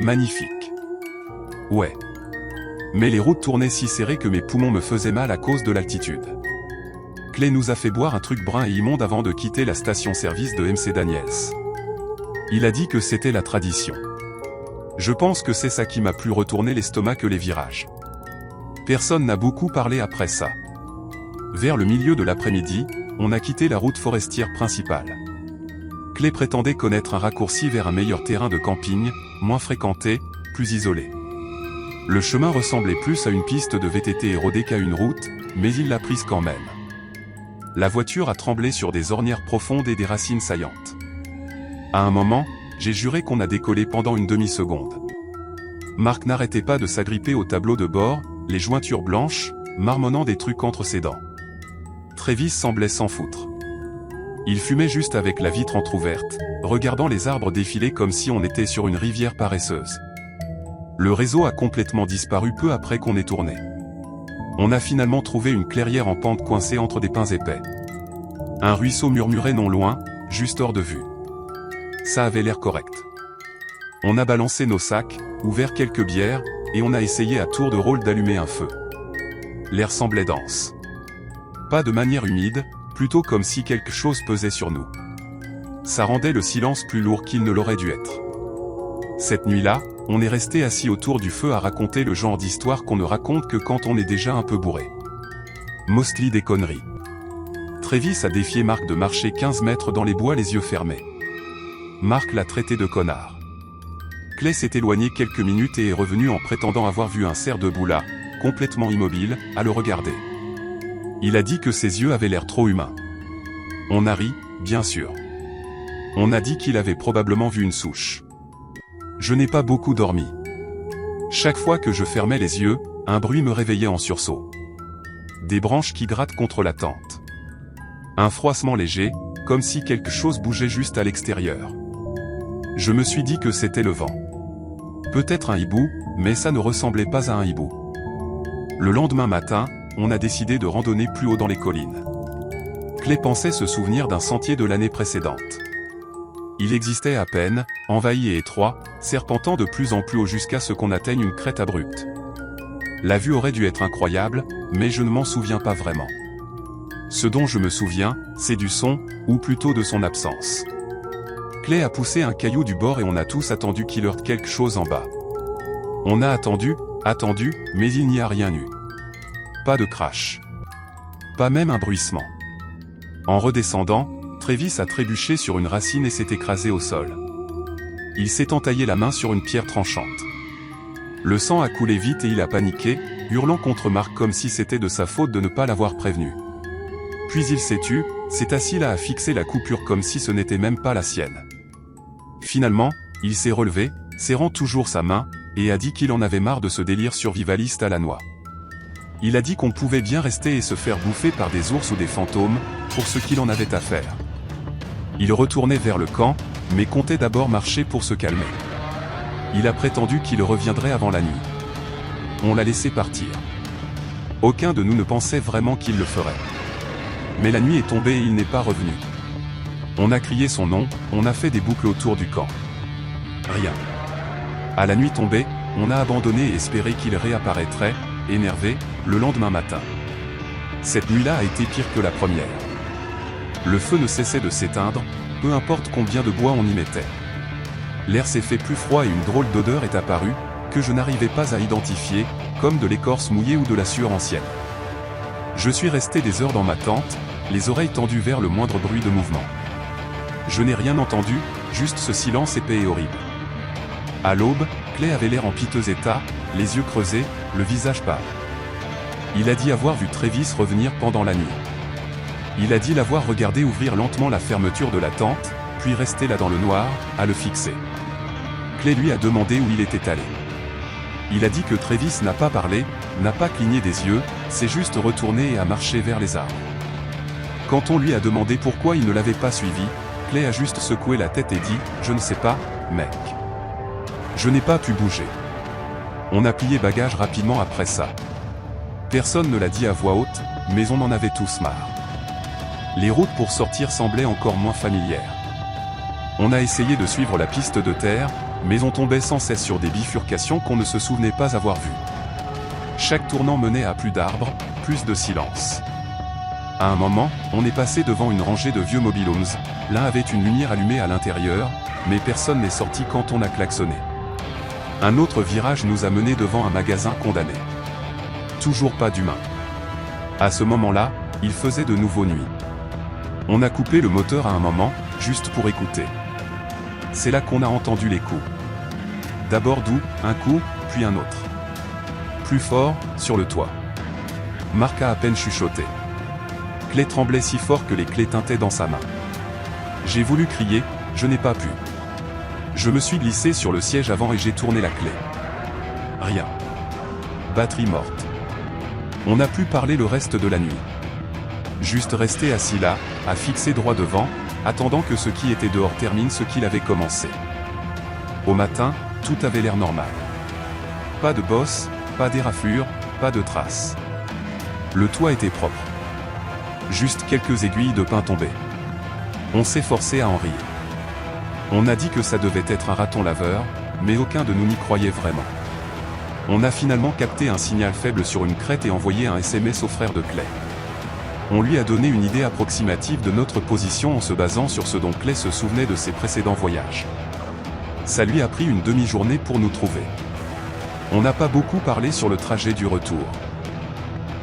Magnifique. Ouais. Mais les routes tournaient si serrées que mes poumons me faisaient mal à cause de l'altitude. Clay nous a fait boire un truc brun et immonde avant de quitter la station-service de MC Daniels. Il a dit que c'était la tradition. Je pense que c'est ça qui m'a plus retourné l'estomac que les virages. Personne n'a beaucoup parlé après ça. Vers le milieu de l'après-midi, on a quitté la route forestière principale. Clay prétendait connaître un raccourci vers un meilleur terrain de camping, moins fréquenté, plus isolé. Le chemin ressemblait plus à une piste de VTT érodée qu'à une route, mais il l'a prise quand même. La voiture a tremblé sur des ornières profondes et des racines saillantes. À un moment, j'ai juré qu'on a décollé pendant une demi-seconde. Marc n'arrêtait pas de s'agripper au tableau de bord, les jointures blanches, marmonnant des trucs entre ses dents. Travis semblait s'en foutre. Il fumait juste avec la vitre entrouverte, regardant les arbres défiler comme si on était sur une rivière paresseuse. Le réseau a complètement disparu peu après qu'on ait tourné. On a finalement trouvé une clairière en pente coincée entre des pins épais. Un ruisseau murmurait non loin, juste hors de vue. Ça avait l'air correct. On a balancé nos sacs, ouvert quelques bières, et on a essayé à tour de rôle d'allumer un feu. L'air semblait dense. Pas de manière humide, plutôt comme si quelque chose pesait sur nous. Ça rendait le silence plus lourd qu'il ne l'aurait dû être. Cette nuit-là, on est resté assis autour du feu à raconter le genre d'histoire qu'on ne raconte que quand on est déjà un peu bourré. Mostly des conneries. Travis a défié Marc de marcher 15 mètres dans les bois les yeux fermés. Marc l'a traité de connard. Clay s'est éloigné quelques minutes et est revenu en prétendant avoir vu un cerf debout là, complètement immobile, à le regarder. Il a dit que ses yeux avaient l'air trop humains. On a ri, bien sûr. On a dit qu'il avait probablement vu une souche. Je n'ai pas beaucoup dormi. Chaque fois que je fermais les yeux, un bruit me réveillait en sursaut. Des branches qui grattent contre la tente. Un froissement léger, comme si quelque chose bougeait juste à l'extérieur. Je me suis dit que c'était le vent. Peut-être un hibou, mais ça ne ressemblait pas à un hibou. Le lendemain matin, on a décidé de randonner plus haut dans les collines. Clay pensait se souvenir d'un sentier de l'année précédente. Il existait à peine, envahi et étroit, serpentant de plus en plus haut jusqu'à ce qu'on atteigne une crête abrupte. La vue aurait dû être incroyable, mais je ne m'en souviens pas vraiment. Ce dont je me souviens, c'est du son, ou plutôt de son absence. Clay a poussé un caillou du bord et on a tous attendu qu'il heurte quelque chose en bas. On a attendu, mais il n'y a rien eu. Pas de crash. Pas même un bruissement. En redescendant, Travis a trébuché sur une racine et s'est écrasé au sol. Il s'est entaillé la main sur une pierre tranchante. Le sang a coulé vite et il a paniqué, hurlant contre Marc comme si c'était de sa faute de ne pas l'avoir prévenu. Puis il s'est tu, s'est assis là à fixer la coupure comme si ce n'était même pas la sienne. Finalement, il s'est relevé, serrant toujours sa main, et a dit qu'il en avait marre de ce délire survivaliste à la noix. Il a dit qu'on pouvait bien rester et se faire bouffer par des ours ou des fantômes, pour ce qu'il en avait à faire. Il retournait vers le camp, mais comptait d'abord marcher pour se calmer. Il a prétendu qu'il reviendrait avant la nuit. On l'a laissé partir. Aucun de nous ne pensait vraiment qu'il le ferait. Mais la nuit est tombée et il n'est pas revenu. On a crié son nom, on a fait des boucles autour du camp. Rien. À la nuit tombée, on a abandonné et espéré qu'il réapparaîtrait, énervé, le lendemain matin. Cette nuit-là a été pire que la première. Le feu ne cessait de s'éteindre, peu importe combien de bois on y mettait. L'air s'est fait plus froid et une drôle d'odeur est apparue, que je n'arrivais pas à identifier, comme de l'écorce mouillée ou de la sueur ancienne. Je suis resté des heures dans ma tente, les oreilles tendues vers le moindre bruit de mouvement. Je n'ai rien entendu, juste ce silence épais et horrible. À l'aube, Clay avait l'air en piteux état, les yeux creusés, le visage pâle. Il a dit avoir vu Travis revenir pendant la nuit. Il a dit l'avoir regardé ouvrir lentement la fermeture de la tente, puis rester là dans le noir, à le fixer. Clay lui a demandé où il était allé. Il a dit que Travis n'a pas parlé, n'a pas cligné des yeux, s'est juste retourné et a marché vers les arbres. Quand on lui a demandé pourquoi il ne l'avait pas suivi, Clay a juste secoué la tête et dit « Je ne sais pas, mec. Je n'ai pas pu bouger. » On a plié bagages rapidement après ça. Personne ne l'a dit à voix haute, mais on en avait tous marre. Les routes pour sortir semblaient encore moins familières. On a essayé de suivre la piste de terre, mais on tombait sans cesse sur des bifurcations qu'on ne se souvenait pas avoir vues. Chaque tournant menait à plus d'arbres, plus de silence. À un moment, on est passé devant une rangée de vieux mobil-homes, l'un avait une lumière allumée à l'intérieur, mais personne n'est sorti quand on a klaxonné. Un autre virage nous a menés devant un magasin condamné. Toujours pas d'humains. À ce moment-là, il faisait de nouveau nuit. On a coupé le moteur à un moment, juste pour écouter. C'est là qu'on a entendu les coups. D'abord doux, un coup, puis un autre. Plus fort, sur le toit. Marc a à peine chuchoté. Clay tremblait si fort que les clés tintaient dans sa main. J'ai voulu crier, je n'ai pas pu. Je me suis glissé sur le siège avant et j'ai tourné la clé. Rien. Batterie morte. On n'a pu parler le reste de la nuit. Juste rester assis là, à fixer droit devant, attendant que ce qui était dehors termine ce qu'il avait commencé. Au matin, tout avait l'air normal. Pas de bosse, pas d'éraflure, pas de traces. Le toit était propre. Juste quelques aiguilles de pain tombées. On s'est forcé à en rire. On a dit que ça devait être un raton laveur, mais aucun de nous n'y croyait vraiment. On a finalement capté un signal faible sur une crête et envoyé un SMS au frère de Clay. On lui a donné une idée approximative de notre position en se basant sur ce dont Clay se souvenait de ses précédents voyages. Ça lui a pris une demi-journée pour nous trouver. On n'a pas beaucoup parlé sur le trajet du retour.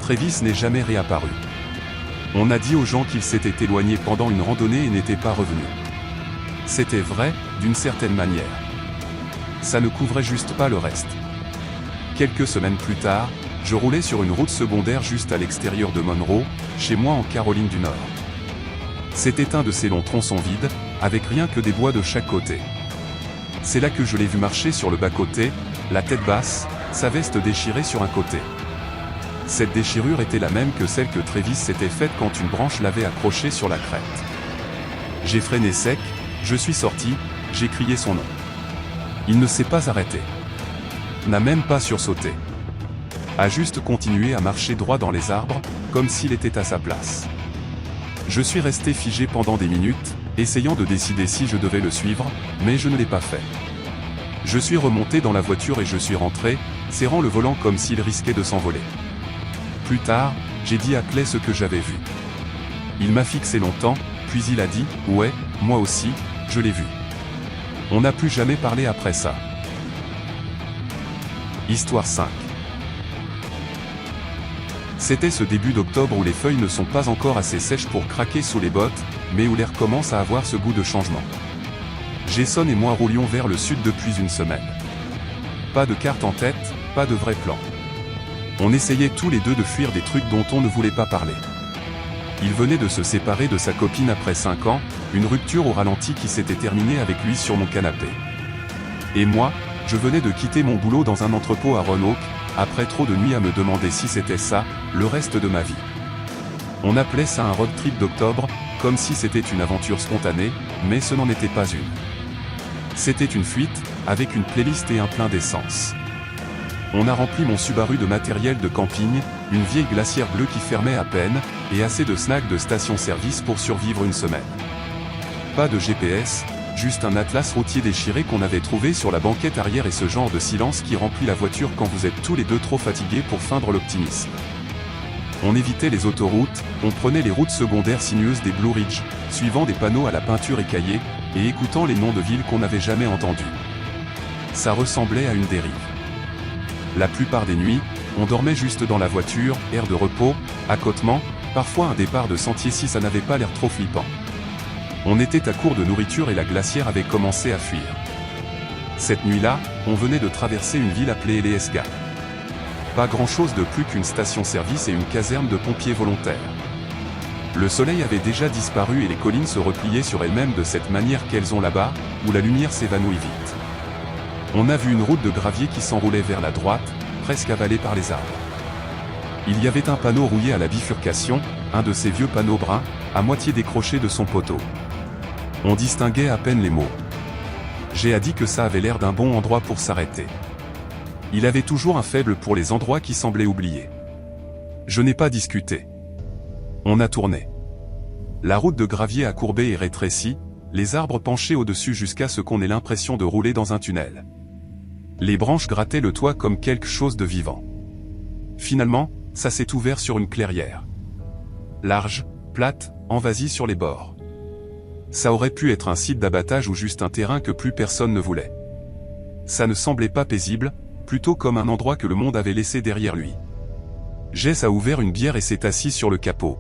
Travis n'est jamais réapparu. On a dit aux gens qu'il s'était éloigné pendant une randonnée et n'était pas revenu. C'était vrai, d'une certaine manière. Ça ne couvrait juste pas le reste. Quelques semaines plus tard, je roulais sur une route secondaire juste à l'extérieur de Monroe, chez moi en Caroline du Nord. C'était un de ces longs tronçons vides, avec rien que des bois de chaque côté. C'est là que je l'ai vu marcher sur le bas-côté, la tête basse, sa veste déchirée sur un côté. Cette déchirure était la même que celle que Travis s'était faite quand une branche l'avait accroché sur la crête. J'ai freiné sec, je suis sorti, j'ai crié son nom. Il ne s'est pas arrêté. N'a même pas sursauté. A juste continué à marcher droit dans les arbres, comme s'il était à sa place. Je suis resté figé pendant des minutes, essayant de décider si je devais le suivre, mais je ne l'ai pas fait. Je suis remonté dans la voiture et je suis rentré, serrant le volant comme s'il risquait de s'envoler. Plus tard, j'ai dit à Clay ce que j'avais vu. Il m'a fixé longtemps, puis il a dit « Ouais, moi aussi, je l'ai vu ». On n'a plus jamais parlé après ça. Histoire 5. C'était ce début d'octobre où les feuilles ne sont pas encore assez sèches pour craquer sous les bottes, mais où l'air commence à avoir ce goût de changement. Jason et moi roulions vers le sud depuis une semaine. Pas de carte en tête, pas de vrai plan. On essayait tous les deux de fuir des trucs dont on ne voulait pas parler. Il venait de se séparer de sa copine après 5 ans, une rupture au ralenti qui s'était terminée avec lui sur mon canapé. Et moi, je venais de quitter mon boulot dans un entrepôt à Roanoke, après trop de nuits à me demander si c'était ça, le reste de ma vie. On appelait ça un road trip d'octobre, comme si c'était une aventure spontanée, mais ce n'en était pas une. C'était une fuite, avec une playlist et un plein d'essence. On a rempli mon Subaru de matériel de camping, une vieille glacière bleue qui fermait à peine, et assez de snacks de station-service pour survivre une semaine. Pas de GPS, juste un atlas routier déchiré qu'on avait trouvé sur la banquette arrière et ce genre de silence qui remplit la voiture quand vous êtes tous les deux trop fatigués pour feindre l'optimisme. On évitait les autoroutes, on prenait les routes secondaires sinueuses des Blue Ridge, suivant des panneaux à la peinture écaillée, et écoutant les noms de villes qu'on n'avait jamais entendus. Ça ressemblait à une dérive. La plupart des nuits, on dormait juste dans la voiture, air de repos, accotement, parfois un départ de sentier si ça n'avait pas l'air trop flippant. On était à court de nourriture et la glacière avait commencé à fuir. Cette nuit-là, on venait de traverser une ville appelée Eleesga. Pas grand-chose de plus qu'une station-service et une caserne de pompiers volontaires. Le soleil avait déjà disparu et les collines se repliaient sur elles-mêmes de cette manière qu'elles ont là-bas, où la lumière s'évanouit vite. On a vu une route de gravier qui s'enroulait vers la droite, presque avalée par les arbres. Il y avait un panneau rouillé à la bifurcation, un de ces vieux panneaux bruns, à moitié décroché de son poteau. On distinguait à peine les mots. J'ai dit que ça avait l'air d'un bon endroit pour s'arrêter. Il avait toujours un faible pour les endroits qui semblaient oubliés. Je n'ai pas discuté. On a tourné. La route de gravier a courbé et rétréci, les arbres penchés au-dessus jusqu'à ce qu'on ait l'impression de rouler dans un tunnel. Les branches grattaient le toit comme quelque chose de vivant. Finalement, ça s'est ouvert sur une clairière. Large, plate, envasie sur les bords. Ça aurait pu être un site d'abattage ou juste un terrain que plus personne ne voulait. Ça ne semblait pas paisible, plutôt comme un endroit que le monde avait laissé derrière lui. Jess a ouvert une bière et s'est assis sur le capot.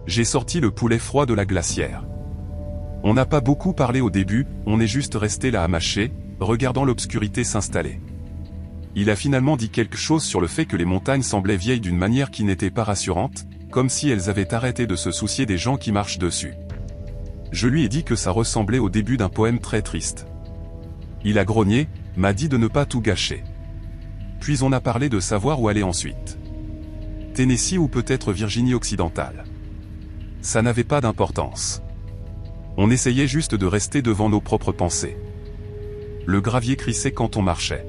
J'ai sorti le poulet froid de la glacière. On n'a pas beaucoup parlé au début, on est juste resté là à mâcher, regardant l'obscurité s'installer. Il a finalement dit quelque chose sur le fait que les montagnes semblaient vieilles d'une manière qui n'était pas rassurante, comme si elles avaient arrêté de se soucier des gens qui marchent dessus. Je lui ai dit que ça ressemblait au début d'un poème très triste. Il a grogné, m'a dit de ne pas tout gâcher. Puis on a parlé de savoir où aller ensuite. Tennessee ou peut-être Virginie occidentale. Ça n'avait pas d'importance. On essayait juste de rester devant nos propres pensées. Le gravier crissait quand on marchait.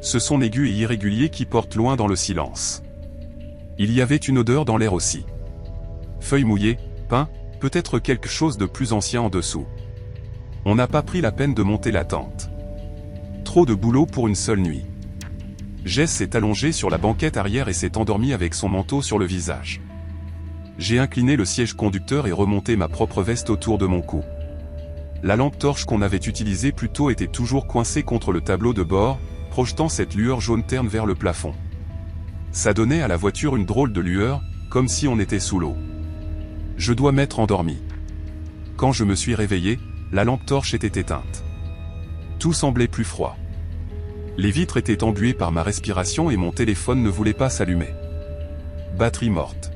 Ce son aigu et irrégulier qui porte loin dans le silence. Il y avait une odeur dans l'air aussi. Feuilles mouillées, pain, peut-être quelque chose de plus ancien en dessous. On n'a pas pris la peine de monter la tente. Trop de boulot pour une seule nuit. Jess s'est allongée sur la banquette arrière et s'est endormie avec son manteau sur le visage. J'ai incliné le siège conducteur et remonté ma propre veste autour de mon cou. La lampe torche qu'on avait utilisée plus tôt était toujours coincée contre le tableau de bord, projetant cette lueur jaune terne vers le plafond. Ça donnait à la voiture une drôle de lueur, comme si on était sous l'eau. Je dois m'être endormi. Quand je me suis réveillé, la lampe torche était éteinte. Tout semblait plus froid. Les vitres étaient embuées par ma respiration et mon téléphone ne voulait pas s'allumer. Batterie morte.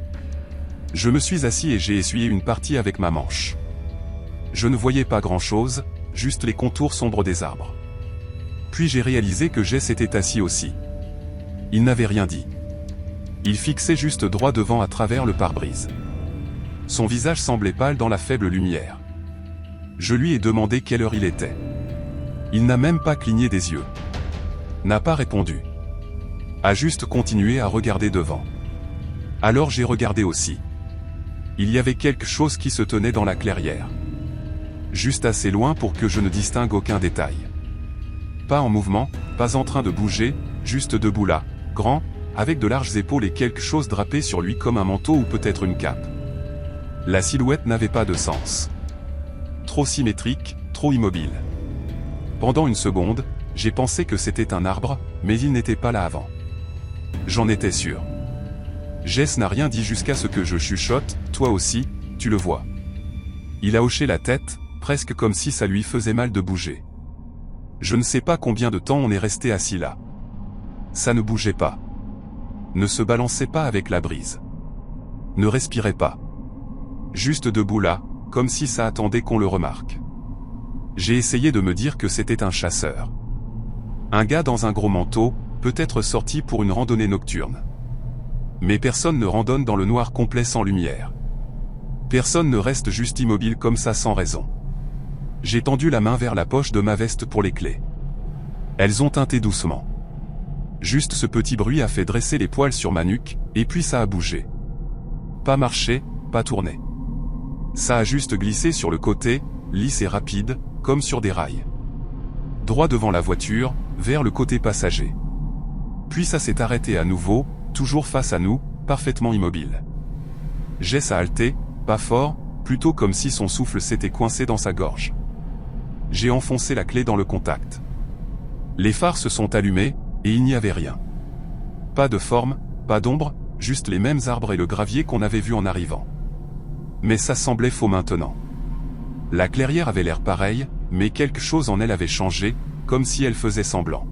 Je me suis assis et j'ai essuyé une partie avec ma manche. Je ne voyais pas grand-chose, juste les contours sombres des arbres. Puis j'ai réalisé que Jess était assis aussi. Il n'avait rien dit. Il fixait juste droit devant à travers le pare-brise. Son visage semblait pâle dans la faible lumière. Je lui ai demandé quelle heure il était. Il n'a même pas cligné des yeux. N'a pas répondu. A juste continué à regarder devant. Alors j'ai regardé aussi. Il y avait quelque chose qui se tenait dans la clairière. Juste assez loin pour que je ne distingue aucun détail. Pas en mouvement, pas en train de bouger, juste debout là, grand, avec de larges épaules et quelque chose drapé sur lui comme un manteau ou peut-être une cape. La silhouette n'avait pas de sens. Trop symétrique, trop immobile. Pendant une seconde, j'ai pensé que c'était un arbre, mais il n'était pas là avant. J'en étais sûr. Jess n'a rien dit jusqu'à ce que je chuchote, toi aussi, tu le vois. Il a hoché la tête, presque comme si ça lui faisait mal de bouger. Je ne sais pas combien de temps on est resté assis là. Ça ne bougeait pas. Ne se balançait pas avec la brise. Ne respirait pas. Juste debout là, comme si ça attendait qu'on le remarque. J'ai essayé de me dire que c'était un chasseur. Un gars dans un gros manteau, peut-être sorti pour une randonnée nocturne. Mais personne ne randonne dans le noir complet sans lumière. Personne ne reste juste immobile comme ça sans raison. J'ai tendu la main vers la poche de ma veste pour les clés. Elles ont tinté doucement. Juste ce petit bruit a fait dresser les poils sur ma nuque, et puis ça a bougé. Pas marché, pas tourné. Ça a juste glissé sur le côté, lisse et rapide, comme sur des rails. Droit devant la voiture, vers le côté passager. Puis ça s'est arrêté à nouveau, toujours face à nous, parfaitement immobile. Jess a halté, pas fort, plutôt comme si son souffle s'était coincé dans sa gorge. J'ai enfoncé la clé dans le contact. Les phares se sont allumés, et il n'y avait rien. Pas de forme, pas d'ombre, juste les mêmes arbres et le gravier qu'on avait vu en arrivant. Mais ça semblait faux maintenant. La clairière avait l'air pareille, mais quelque chose en elle avait changé, comme si elle faisait semblant.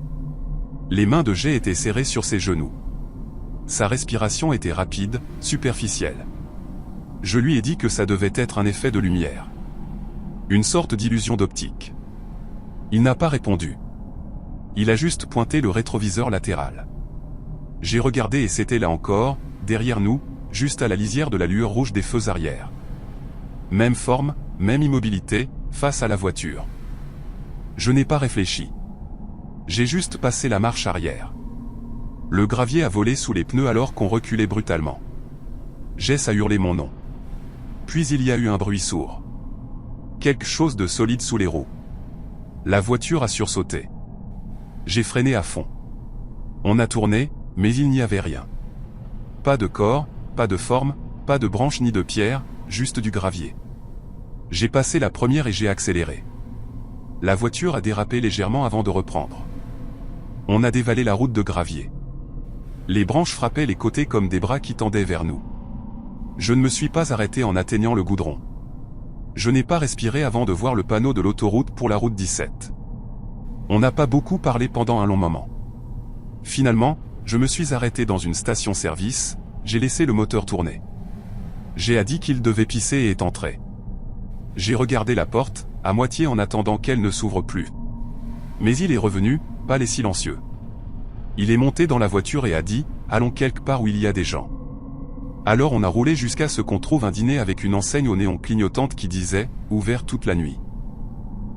Les mains de Jay étaient serrées sur ses genoux. Sa respiration était rapide, superficielle. Je lui ai dit que ça devait être un effet de lumière. Une sorte d'illusion d'optique. Il n'a pas répondu. Il a juste pointé le rétroviseur latéral. J'ai regardé et c'était là encore, derrière nous, juste à la lisière de la lueur rouge des feux arrière. Même forme, même immobilité, face à la voiture. Je n'ai pas réfléchi. J'ai juste passé la marche arrière. Le gravier a volé sous les pneus alors qu'on reculait brutalement. Jess a hurlé mon nom. Puis il y a eu un bruit sourd. Quelque chose de solide sous les roues. La voiture a sursauté. J'ai freiné à fond. On a tourné, mais il n'y avait rien. Pas de corps, pas de forme, pas de branche ni de pierre, juste du gravier. J'ai passé la première et j'ai accéléré. La voiture a dérapé légèrement avant de reprendre. On a dévalé la route de gravier. Les branches frappaient les côtés comme des bras qui tendaient vers nous. Je ne me suis pas arrêté en atteignant le goudron. Je n'ai pas respiré avant de voir le panneau de l'autoroute pour la route 17. On n'a pas beaucoup parlé pendant un long moment. Finalement, je me suis arrêté dans une station-service, j'ai laissé le moteur tourner. J'ai dit qu'il devait pisser et est entré. J'ai regardé la porte, à moitié en attendant qu'elle ne s'ouvre plus. Mais il est revenu, pâle et silencieux. Il est monté dans la voiture et a dit « Allons quelque part où il y a des gens ». Alors on a roulé jusqu'à ce qu'on trouve un dîner avec une enseigne au néon clignotante qui disait « Ouvert toute la nuit ».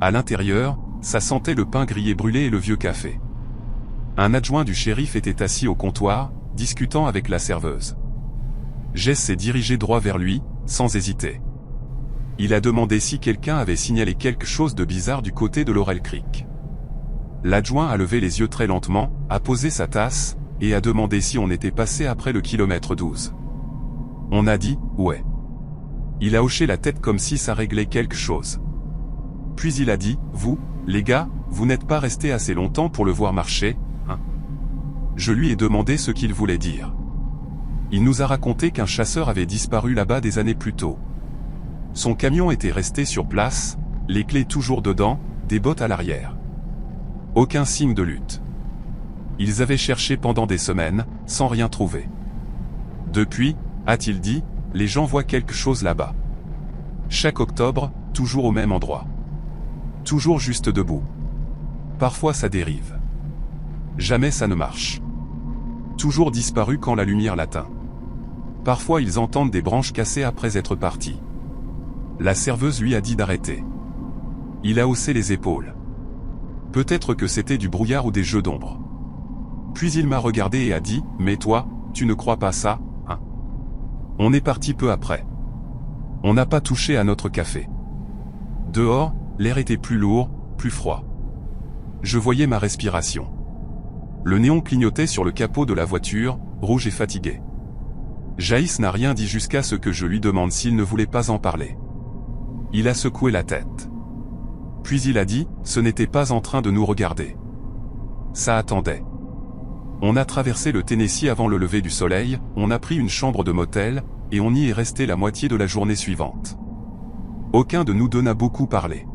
À l'intérieur, ça sentait le pain grillé brûlé et le vieux café. Un adjoint du shérif était assis au comptoir, discutant avec la serveuse. Jess s'est dirigé droit vers lui, sans hésiter. Il a demandé si quelqu'un avait signalé quelque chose de bizarre du côté de Laurel Creek. L'adjoint a levé les yeux très lentement, a posé sa tasse, et a demandé si on était passé après le kilomètre 12. On a dit « ouais ». Il a hoché la tête comme si ça réglait quelque chose. Puis il a dit « Vous, les gars, vous n'êtes pas restés assez longtemps pour le voir marcher, hein ?» Je lui ai demandé ce qu'il voulait dire. Il nous a raconté qu'un chasseur avait disparu là-bas des années plus tôt. Son camion était resté sur place, les clés toujours dedans, des bottes à l'arrière. Aucun signe de lutte. Ils avaient cherché pendant des semaines, sans rien trouver. Depuis, a-t-il dit, les gens voient quelque chose là-bas. Chaque octobre, toujours au même endroit. Toujours juste debout. Parfois ça dérive. Jamais ça ne marche. Toujours disparu quand la lumière l'atteint. Parfois ils entendent des branches cassées après être partis. La serveuse lui a dit d'arrêter. Il a haussé les épaules. Peut-être que c'était du brouillard ou des jeux d'ombre. Puis il m'a regardé et a dit « Mais toi, tu ne crois pas ça, hein ?» On est parti peu après. On n'a pas touché à notre café. Dehors, l'air était plus lourd, plus froid. Je voyais ma respiration. Le néon clignotait sur le capot de la voiture, rouge et fatigué. Jaïs n'a rien dit jusqu'à ce que je lui demande s'il ne voulait pas en parler. Il a secoué la tête. Puis il a dit, ce n'était pas en train de nous regarder. Ça attendait. On a traversé le Tennessee avant le lever du soleil, on a pris une chambre de motel, et on y est resté la moitié de la journée suivante. Aucun de nous deux n'a beaucoup parlé.